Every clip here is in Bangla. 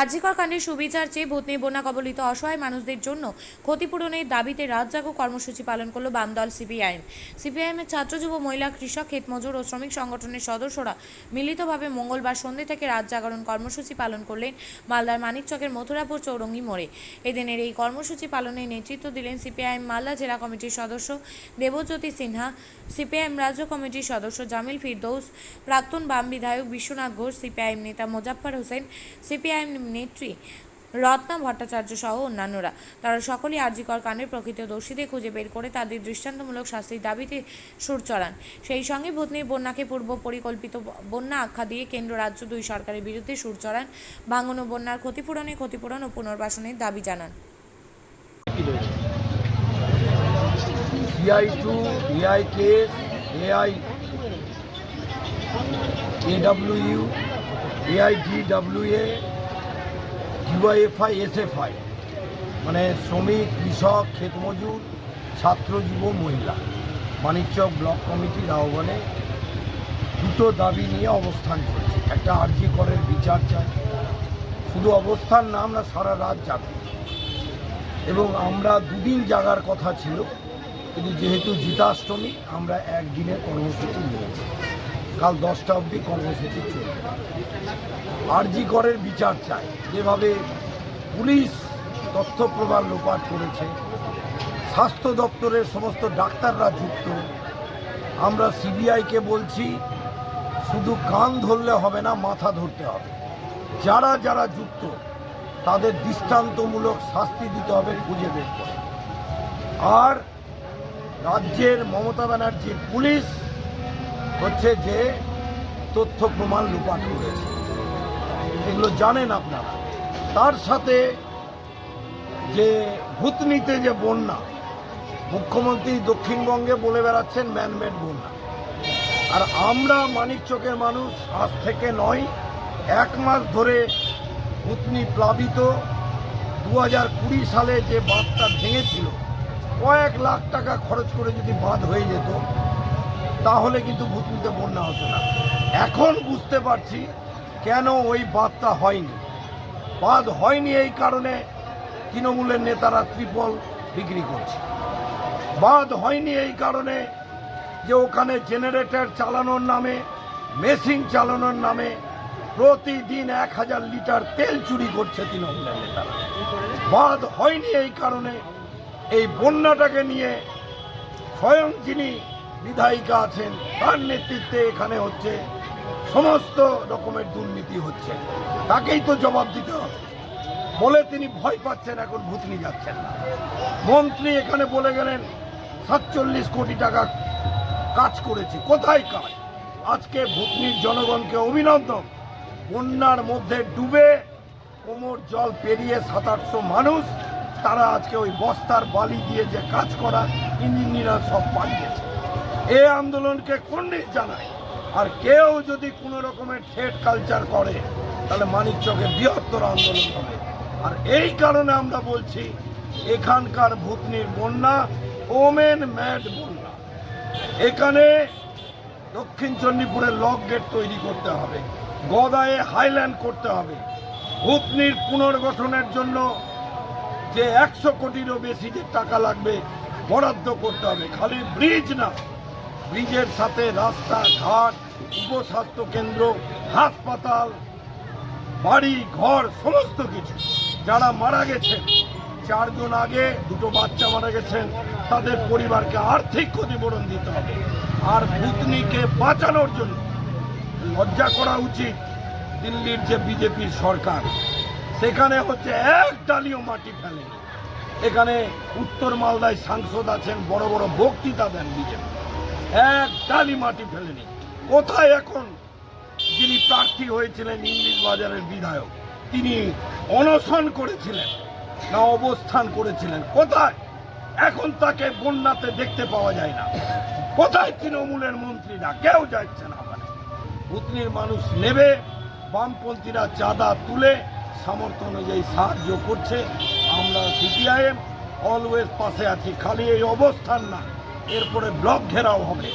আজিকর কাণ্ডে সুবিচার চেয়ে ভূতনি বন্যা কবলিত অসহায় মানুষদের জন্য ক্ষতিপূরণের দাবিতে রাত জাগো কর্মসূচি পালন করল বামদল সিপিআইএম। সিপিআইএমের ছাত্র, যুব, মহিলা, কৃষক, ক্ষেতমজুর ও শ্রমিক সংগঠনের সদস্যরা মিলিতভাবে মঙ্গলবার সন্ধ্যে থেকে রাত জাগরণ কর্মসূচি পালন করলেন মালদার মানিকচকের মথুরাপুর চৌরঙ্গি মোড়ে। এদিনের এই কর্মসূচি পালনের নেতৃত্ব দিলেন সিপিআইএম মালদা জেলা কমিটির সদস্য দেবজ্যোতি সিনহা, সিপিআইএম রাজ্য কমিটির সদস্য জামিল ফিরদৌস, প্রাক্তন বাম বিধায়ক বিশ্বনাথ ঘোষ, সিপিআইএম নেতা মোজাফফর হোসেন, সিপিআইএম নেত্রী রত্না ভট্টাচার্য সহ অন্যান্যরা। তারা সকলেই আরজিকর কাণ্ডের প্রকৃত দোষীদের খুঁজে বের করে তাদের দৃষ্টান্তমূলক শাস্তির দাবিতে সুর চড়ান। সেই সঙ্গে ভূতনির বন্যাকে পূর্ব পরিকল্পিত বন্যা আখ্যা দিয়ে কেন্দ্র রাজ্য দুই সরকারের বিরুদ্ধে সুর চড়ান। ভাঙন ও বন্যার ক্ষতিপূরণ ও পুনর্বাসনের দাবি জানান। CI2, AIKS, AI, AWU, AIDWA, UIFI, SFI মানে শ্রমিক, কৃষক, ক্ষেতমজুর, ছাত্র, যুব, মহিলা মানিকচক ব্লক কমিটির আহ্বানে দুটো দাবি নিয়ে অবস্থান করছে। একটা আরজি করের বিচার চাই, শুধু অবস্থান না, আমরা সারা রাত জাগব এবং আমরা দুদিন জাগার কথা ছিল, কিন্তু যেহেতু জিতাষ্টমী আমরা একদিনের কর্মসূচি নিয়েছি। কাল 10টা অবধি কর্মসূচি চলবে। আরজি করের বিচার চাই। যেভাবে পুলিশ তথ্য প্রমাণ লোপাট করেছে, স্বাস্থ্য দপ্তরের সমস্ত ডাক্তাররা যুক্ত, আমরা সিবিআইকে বলছি শুধু কান ধরলে হবে না, মাথা ধরতে হবে। যারা যারা যুক্ত তাদের দৃষ্টান্তমূলক শাস্তি দিতে হবে, খুঁজে বের করে। আর রাজ্যের মমতা ব্যানার্জির পুলিশ হচ্ছে যে তথ্য প্রমাণ লোপাট করেছে, এগুলো জানেন আপনারা। তার সাথে যে ভূতনিতে যে বন্যা, মুখ্যমন্ত্রী দক্ষিণবঙ্গে বলে বেড়াচ্ছেন ম্যানমেড বন্যা, আর আমরা মানিকচকের মানুষ আজ থেকে নয়, 1 মাস ধরে ভূতনি প্লাবিত। 2020 সালে যে বাঁধটা ভেঙেছিল, কয়েক লাখ টাকা খরচ করে যদি বাঁধ হয়ে যেত তাহলে কিন্তু ভূতনিতে বন্যা হতো না। এখন বুঝতে পারছি কেন ওই বাঁধটা হয়নি। বাঁধ হয়নি এই কারণে তৃণমূলের নেতারা ত্রিপল বিক্রি করছে। বাঁধ হয়নি এই কারণে যে ওখানে জেনারেটর চালানোর নামে, মেশিন চালানোর নামে প্রতিদিন 1000 লিটার তেল চুরি করছে তৃণমূলের নেতারা। বাঁধ হয়নি এই কারণে এই বন্যাটাকে নিয়ে স্বয়ং যিনি বিধায়িকা আছেন তার নেতৃত্বে এখানে হচ্ছে সমস্ত রকমের দুর্নীতি হচ্ছে, তাকেই তো জবাব দিতে হবে বলে তিনি ভয় পাচ্ছেন, এখন ভূতনি যাচ্ছেন না। মন্ত্রী এখানে বলে গেলেন 47 কোটি টাকা কাজ করেছে, কোথায় কাজ? আজকে ভূতনির জনগণকে অভিনন্দন। বন্যার মধ্যে ডুবে কোমর জল পেরিয়ে 700-800 মানুষ, তারা আজকে ওই বস্তার বালি দিয়ে যে কাজ করা ইঞ্জিনিয়ার সব পালিয়েছে। এই আন্দোলনকে কর্নিশ জানায়। আর কেউ যদি কোনো রকমের থ্রেড কালচার করে তাহলে মানিকচকে বৃহত্তর আন্দোলন হবে। আর এই কারণে আমরা বলছি এখানকার ভূতনির বন্যা ওমেন ম্যাড বন্যা। এখানে দক্ষিণ চণ্ডীপুরের লক গেট তৈরি করতে হবে, গদায়ে হাইল্যান্ড করতে হবে। ভূতনির পুনর্গঠনের জন্য যে 100 কোটিরও বেশি যে টাকা লাগবে বরাদ্দ করতে হবে। খালি ব্রিজ না, ব্রিজের সাথে রাস্তা ঘাট, উপস্বাস্থ্য কেন্দ্র, হাসপাতাল, বাড়ি ঘর, সমস্ত কিছু। যারা মারা গেছেন, 4 জন আগে 2টো বাচ্চা মারা গেছেন, তাদের পরিবারকে আর্থিক ক্ষতিপূরণ দিতে হবে। আর ভূতনিকে বাঁচানোর জন্য লজ্জা করা উচিত দিল্লির যে বিজেপির সরকার, সেখানে হচ্ছে এক ডালিও মাটি ফেলেনি। এখানে উত্তর মালদায় সাংসদ আছেন, বড় বড় বক্তৃতা দেন বিজেপি, এক ডালি মাটি ফেলেনি। কোথায় এখন যিনি প্রার্থী হয়েছিলেন ইংলিশ বাজারের বিধায়ক, তিনি অনশন করেছিলেন না অবস্থান করেছিলেন? কোথায়? এখন তাকে বন্যাতে দেখতে পাওয়া যায় না। কোথায় তৃণমূলের মন্ত্রীরা? কেউ যাচ্ছে না। ভূতনির মানুষ নেবে, বামপন্থীরা চাঁদা তুলে সামর্থ্য অনুযায়ী সাহায্য করছে। আমরা সিপিআইএম অলওয়েজ পাশে আছি। খালি এই অবস্থান না, এরপরে ব্লক ঘেরাও হবে,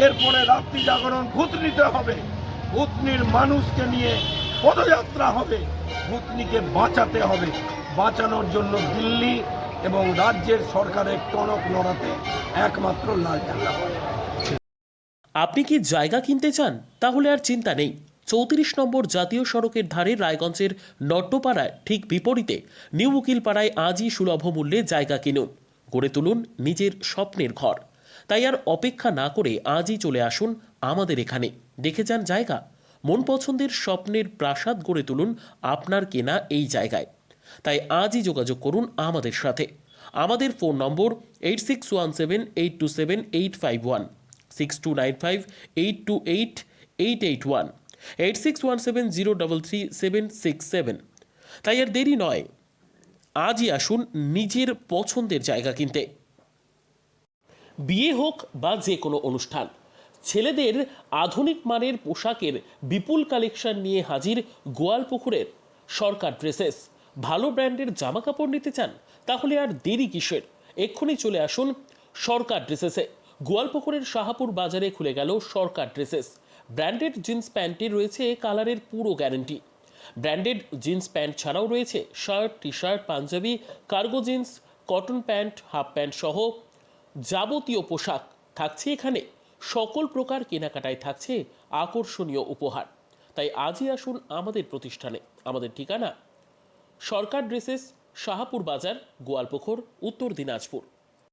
এরপরে রাত্রি জাগরণ ভূতনিতে হবে। ভূতনির মানুষকে নিয়ে পদযাত্রা হবে। ভূতনিকে বাঁচাতে হবে। বাঁচানোর জন্য দিল্লি এবং রাজ্যের সরকারের টনক নড়াতে একমাত্র লাল ঝান্ডা পাবে। আপনি কি জায়গা কিনতে চান? তাহলে আর চিন্তা নেই। 34 নম্বর জাতীয় সড়কের ধারে রায়গঞ্জের নট্টপাড়ায় ঠিক বিপরীতে নিউ উকিলপাড়ায় আজই সুলভ মূল্যে জায়গা কিনুন, গড়ে তুলুন নিজের স্বপ্নের ঘর। তাই আর অপেক্ষা না করে আজই চলে আসুন আমাদের এখানে, দেখে যান জায়গা। মন পছন্দের স্বপ্নের প্রাসাদ গড়ে তুলুন আপনার কেনা এই জায়গায়। তাই আজই যোগাযোগ করুন আমাদের সাথে। আমাদের ফোন নম্বর 8617827851, 6295828881, 8617033767। তাই আর দেরি নয়, আজই আসুন নিজের পছন্দের জায়গা কিনতে। বিয়ে হোক বা যে কোনো অনুষ্ঠান, ছেলেদের আধুনিক মানের পোশাকের বিপুল কালেকশন নিয়ে হাজির গোয়ালপুকুরের সরকার ড্রেসেস। ভালো ব্র্যান্ডের জামা কাপড় নিতে চান? তাহলে আর দেরি কিসের? এক্ষুনি চলে আসুন সরকার ড্রেসেসে। গোয়ালপুকুরের শাহাপুর বাজারে খুলে গেল সরকার ড্রেসেস। ব্র্যান্ডেড জিন্স প্যান্টে রয়েছে কালারের পুরো গ্যারেন্টি। ব্র্যান্ডেড জিন্স প্যান্ট ছাড়াও রয়েছে shirt, T shirt, Punjabi, cargo jeans, cotton pant, half pant সহ যাবতীয় পোশাক থাকছে এখানে। সকল প্রকার কেনাকাটায় থাকছে আকর্ষণীয় উপহার। তাই আজই আসুন আমাদের প্রতিষ্ঠানে। আমাদের ঠিকানা সরকার ড্রেসেস, শাহাপুর বাজার, গোয়ালপুকুর, উত্তর দিনাজপুর।